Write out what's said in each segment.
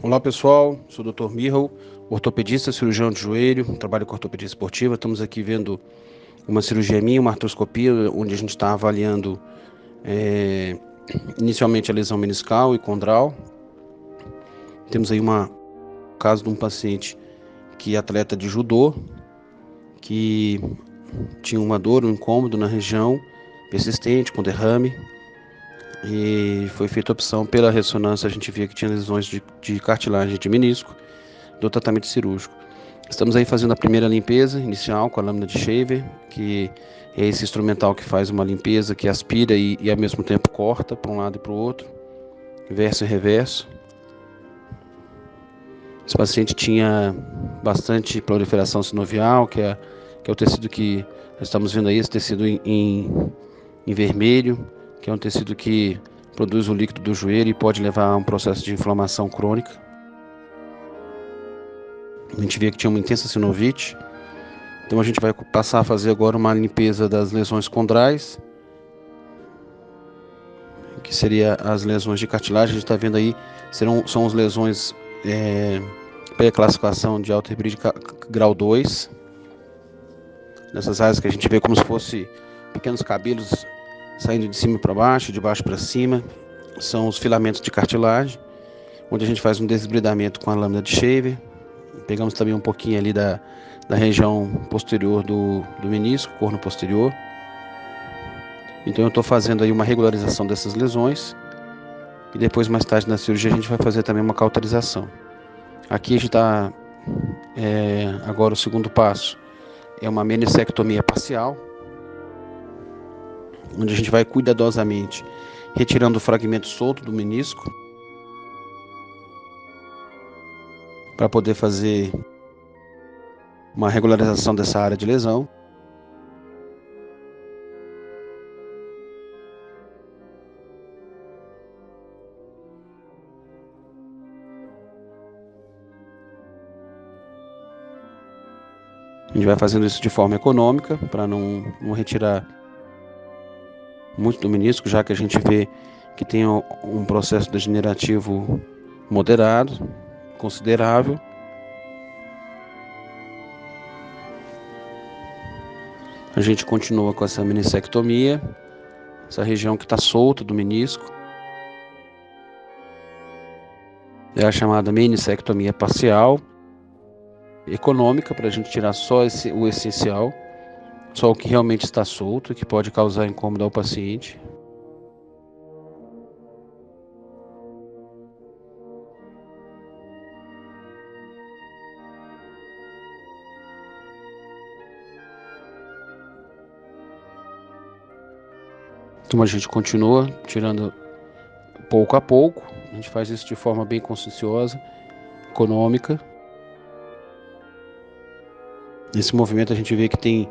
Olá pessoal, sou o Dr. Michal, ortopedista, cirurgião de joelho, trabalho com ortopedia esportiva. Estamos aqui vendo uma cirurgia minha, uma artroscopia, onde a gente está avaliando inicialmente a lesão meniscal e condral. Temos aí um caso de um paciente que é atleta de judô, que tinha uma dor, um incômodo na região, persistente, com derrame, e foi feita a opção pela ressonância. A gente via que tinha lesões de cartilagem de menisco, do tratamento cirúrgico. Estamos aí fazendo a primeira limpeza inicial com a lâmina de shaver, que é esse instrumental que faz uma limpeza, que aspira e ao mesmo tempo corta para um lado e para o outro, verso e reverso. Esse paciente tinha bastante proliferação sinovial, que é o tecido que estamos vendo aí, esse tecido em vermelho, que é um tecido que produz o líquido do joelho e pode levar a um processo de inflamação crônica. A gente vê que tinha uma intensa sinovite. Então a gente vai passar a fazer agora uma limpeza das lesões condrais, que seria as lesões de cartilagem. A gente está vendo aí, são as lesões pela classificação de Alter-Bridge grau 2. Nessas áreas que a gente vê como se fosse pequenos cabelos saindo de cima para baixo, de baixo para cima, são os filamentos de cartilagem, onde a gente faz um desbridamento com a lâmina de shaver. Pegamos também um pouquinho ali da região posterior do menisco, corno posterior. Então eu estou fazendo aí uma regularização dessas lesões e depois, mais tarde na cirurgia, a gente vai fazer também uma cauterização. Aqui a gente está, agora o segundo passo é uma meniscectomia parcial, onde a gente vai cuidadosamente retirando o fragmento solto do menisco para poder fazer uma regularização dessa área de lesão. A gente vai fazendo isso de forma econômica, para não retirar muito do menisco, já que a gente vê que tem um processo degenerativo moderado, considerável. A gente continua com essa meniscectomia, essa região que está solta do menisco. É a chamada meniscectomia parcial, econômica, para a gente tirar só o essencial, só o que realmente está solto e que pode causar incômodo ao paciente. Então a gente continua tirando pouco a pouco. A gente faz isso de forma bem conscienciosa, econômica. Nesse movimento a gente vê que tem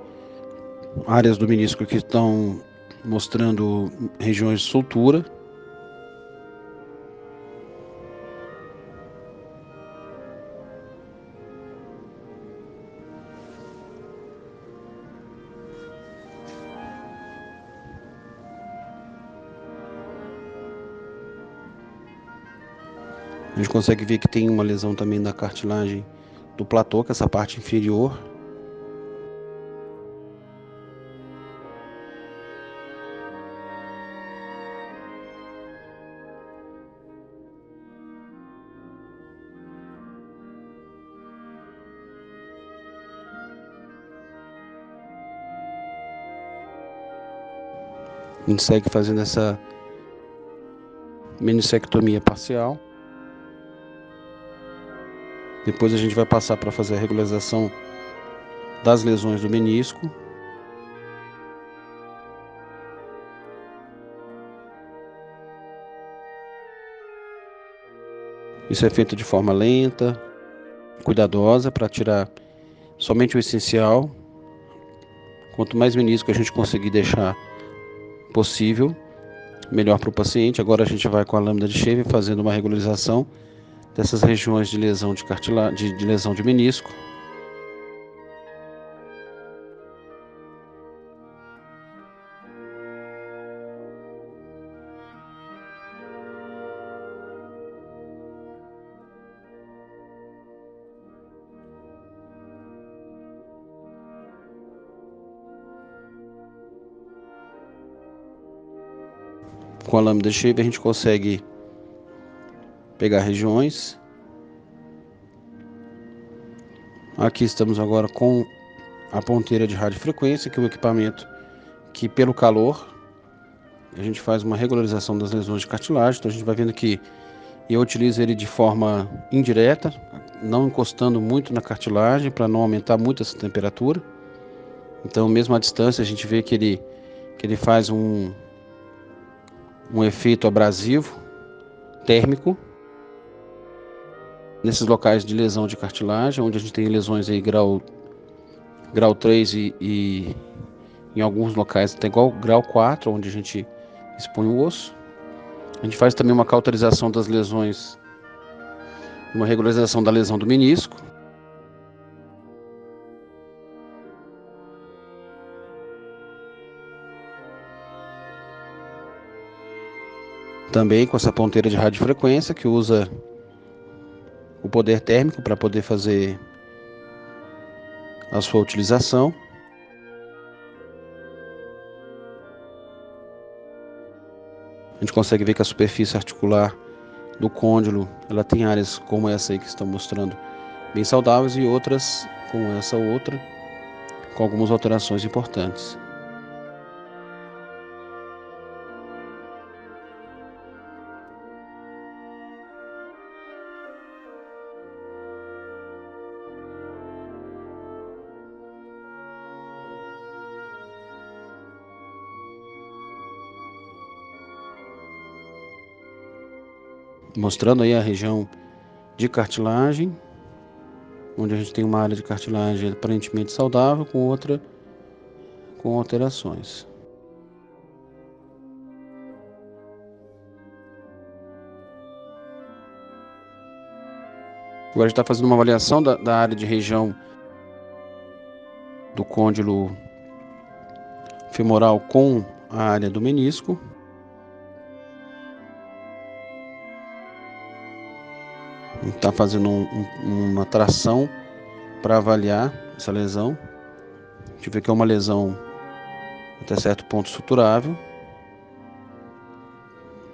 áreas do menisco que estão mostrando regiões de soltura. A gente consegue ver que tem uma lesão também na cartilagem do platô, que é essa parte inferior. A gente segue fazendo essa meniscectomia parcial. Depois a gente vai passar para fazer a regularização das lesões do menisco. Isso é feito de forma lenta, cuidadosa, para tirar somente o essencial. Quanto mais menisco a gente conseguir deixar possível, melhor para o paciente. Agora a gente vai com a lâmina de shaver fazendo uma regularização dessas regiões de lesão de cartilagem, de lesão de menisco. Com a lâmina de shaver a gente consegue pegar regiões. Aqui estamos agora com a ponteira de radiofrequência, que é o equipamento que, pelo calor, a gente faz uma regularização das lesões de cartilagem. Então a gente vai vendo que eu utilizo ele de forma indireta, não encostando muito na cartilagem para não aumentar muito essa temperatura. Então, mesmo à distância, a gente vê que ele faz um efeito abrasivo, térmico, nesses locais de lesão de cartilagem, onde a gente tem lesões aí grau 3 e em alguns locais até igual grau 4, onde a gente expõe o osso. A gente faz também uma cauterização das lesões, uma regularização da lesão do menisco. Também com essa ponteira de radiofrequência, que usa o poder térmico para poder fazer a sua utilização. A gente consegue ver que a superfície articular do côndilo, ela tem áreas como essa aí que estão mostrando bem saudáveis e outras como essa outra, com algumas alterações importantes. Mostrando aí a região de cartilagem, onde a gente tem uma área de cartilagem aparentemente saudável, com outra com alterações. Agora a gente está fazendo uma avaliação da área de região do côndilo femoral com a área do menisco. A gente está fazendo uma tração para avaliar essa lesão. A gente vê que é uma lesão até certo ponto suturável.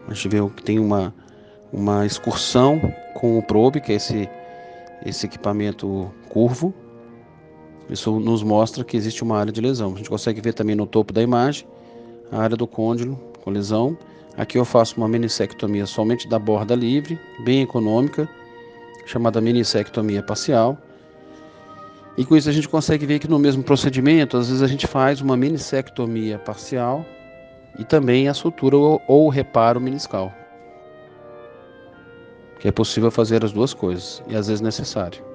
A gente vê que tem uma excursão com o probe, que é esse equipamento curvo. Isso nos mostra que existe uma área de lesão. A gente consegue ver também no topo da imagem a área do côndilo com lesão. Aqui eu faço uma menissectomia somente da borda livre, bem econômica, chamada menissectomia parcial. E com isso a gente consegue ver que no mesmo procedimento, às vezes a gente faz uma menissectomia parcial e também a sutura ou o reparo meniscal. Que é possível fazer as duas coisas e às vezes necessário.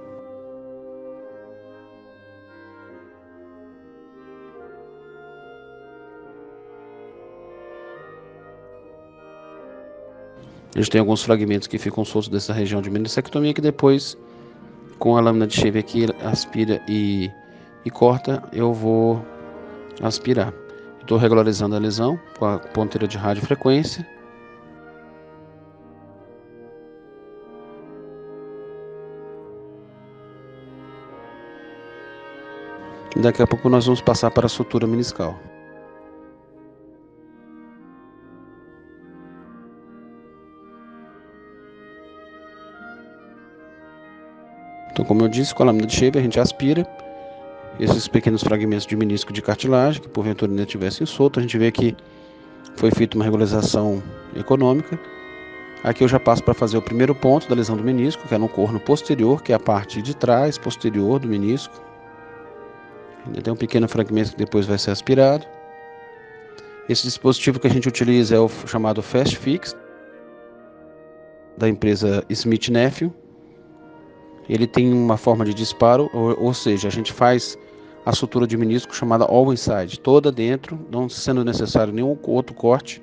A gente tem alguns fragmentos que ficam soltos dessa região de menissectomia que depois, com a lâmina de shaver aqui, aspira e corta, eu vou aspirar. Estou regularizando a lesão com a ponteira de radiofrequência. E daqui a pouco nós vamos passar para a sutura meniscal. Então, como eu disse, com a lâmina de shaver a gente aspira esses pequenos fragmentos de menisco de cartilagem, que porventura ainda estivessem soltos. A gente vê que foi feita uma regularização econômica. Aqui eu já passo para fazer o primeiro ponto da lesão do menisco, que é no corno posterior, que é a parte de trás, posterior do menisco. Ainda tem um pequeno fragmento que depois vai ser aspirado. Esse dispositivo que a gente utiliza é o chamado Fast Fix, da empresa Smith Nephew. Ele tem uma forma de disparo, ou seja, a gente faz a sutura de menisco chamada all inside, toda dentro, não sendo necessário nenhum outro corte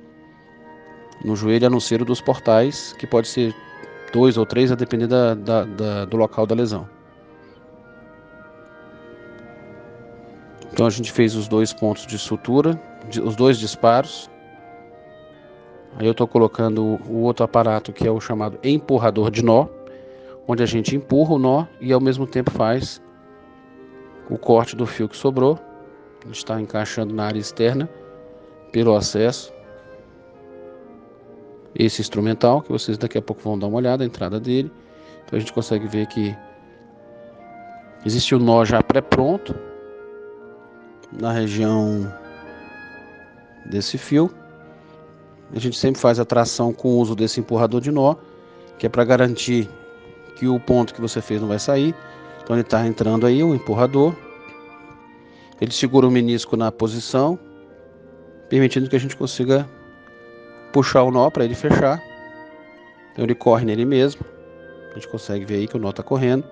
no joelho, a não ser o dos portais, que pode ser 2 ou 3, a depender do local da lesão. Então a gente fez os 2 pontos de sutura, os 2 disparos. Aí eu estou colocando o outro aparato, que é o chamado empurrador de nó, onde a gente empurra o nó e ao mesmo tempo faz o corte do fio que sobrou. A gente está encaixando na área externa pelo acesso. esse instrumental, que vocês daqui a pouco vão dar uma olhada, a entrada dele. Então a gente consegue ver que existe o nó já pré-pronto na região desse fio. A gente sempre faz a tração com o uso desse empurrador de nó, que é para garantir que o ponto que você fez não vai sair. Então ele está entrando aí, o empurrador. Ele segura o menisco na posição, permitindo que a gente consiga puxar o nó para ele fechar. Então ele corre nele mesmo. A gente consegue ver aí que o nó está correndo.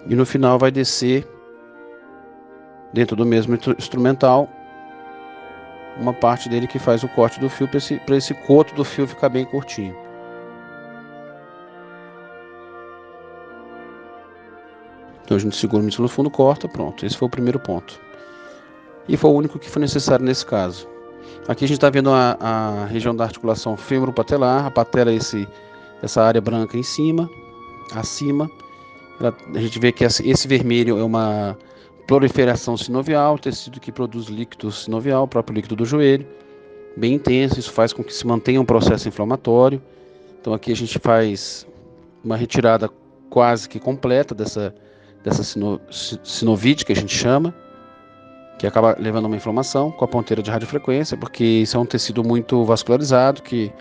E no final vai descer, dentro do mesmo instrumental, uma parte dele que faz o corte do fio para esse coto do fio ficar bem curtinho. Então a gente segura o menisco no fundo, corta, pronto. Esse foi o primeiro ponto. E foi o único que foi necessário nesse caso. Aqui a gente está vendo a região da articulação fêmuro-patelar, a patela é essa área branca em cima, acima. A gente vê que esse vermelho é uma proliferação sinovial, tecido que produz líquido sinovial, o próprio líquido do joelho, bem intenso. Isso faz com que se mantenha um processo inflamatório. Então aqui a gente faz uma retirada quase que completa dessa sinovite, que a gente chama, que acaba levando a uma inflamação com a ponteira de radiofrequência, porque isso é um tecido muito vascularizado, que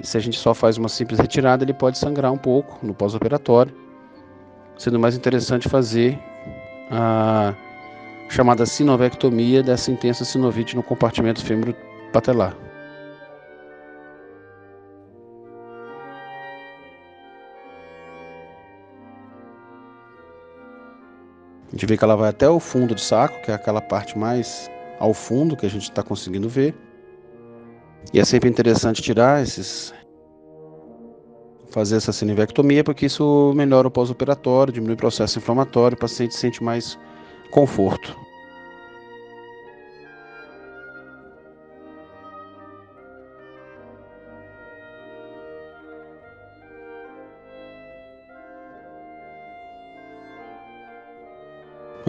se a gente só faz uma simples retirada, ele pode sangrar um pouco no pós-operatório, sendo mais interessante fazer a chamada sinovectomia dessa intensa sinovite no compartimento fêmuro-patelar. A gente vê que ela vai até o fundo do saco, que é aquela parte mais ao fundo que a gente está conseguindo ver. E é sempre interessante fazer essa sinivectomia, porque isso melhora o pós-operatório, diminui o processo inflamatório, o paciente sente mais conforto.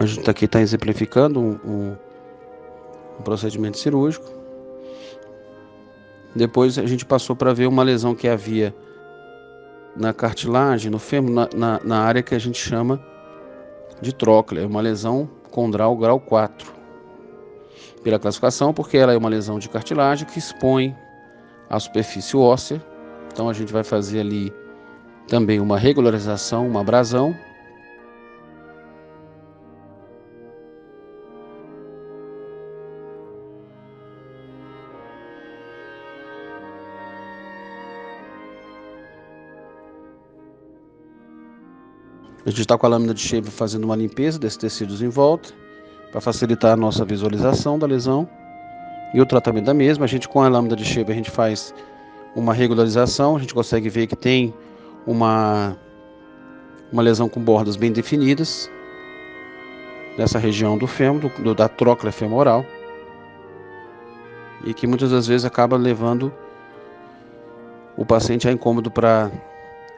A gente aqui está exemplificando um procedimento cirúrgico. Depois a gente passou para ver uma lesão que havia na cartilagem, no fêmur, na área que a gente chama de tróclea. É uma lesão condral grau 4. Pela classificação, porque ela é uma lesão de cartilagem que expõe a superfície óssea. Então a gente vai fazer ali também uma regularização, uma abrasão. A gente está com a lâmina de Shaver fazendo uma limpeza desses tecidos em volta, para facilitar a nossa visualização da lesão e o tratamento da mesma. A gente, com a lâmina de Shaver, a gente faz uma regularização, a gente consegue ver que tem uma lesão com bordas bem definidas nessa região do fêmur, da tróclea femoral, e que muitas das vezes acaba levando o paciente a incômodo para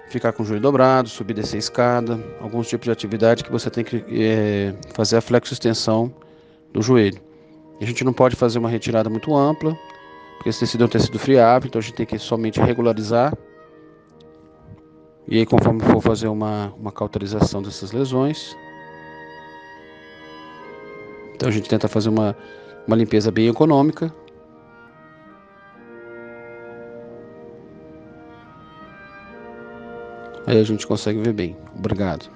ficar com o joelho dobrado, subir e descer a escada, alguns tipos de atividade que você tem que fazer a flexoextensão do joelho. A gente não pode fazer uma retirada muito ampla, porque esse tecido é um tecido friável, então a gente tem que somente regularizar. E aí, conforme for fazer uma cauterização dessas lesões, então a gente tenta fazer uma limpeza bem econômica. Aí a gente consegue ver bem. Obrigado.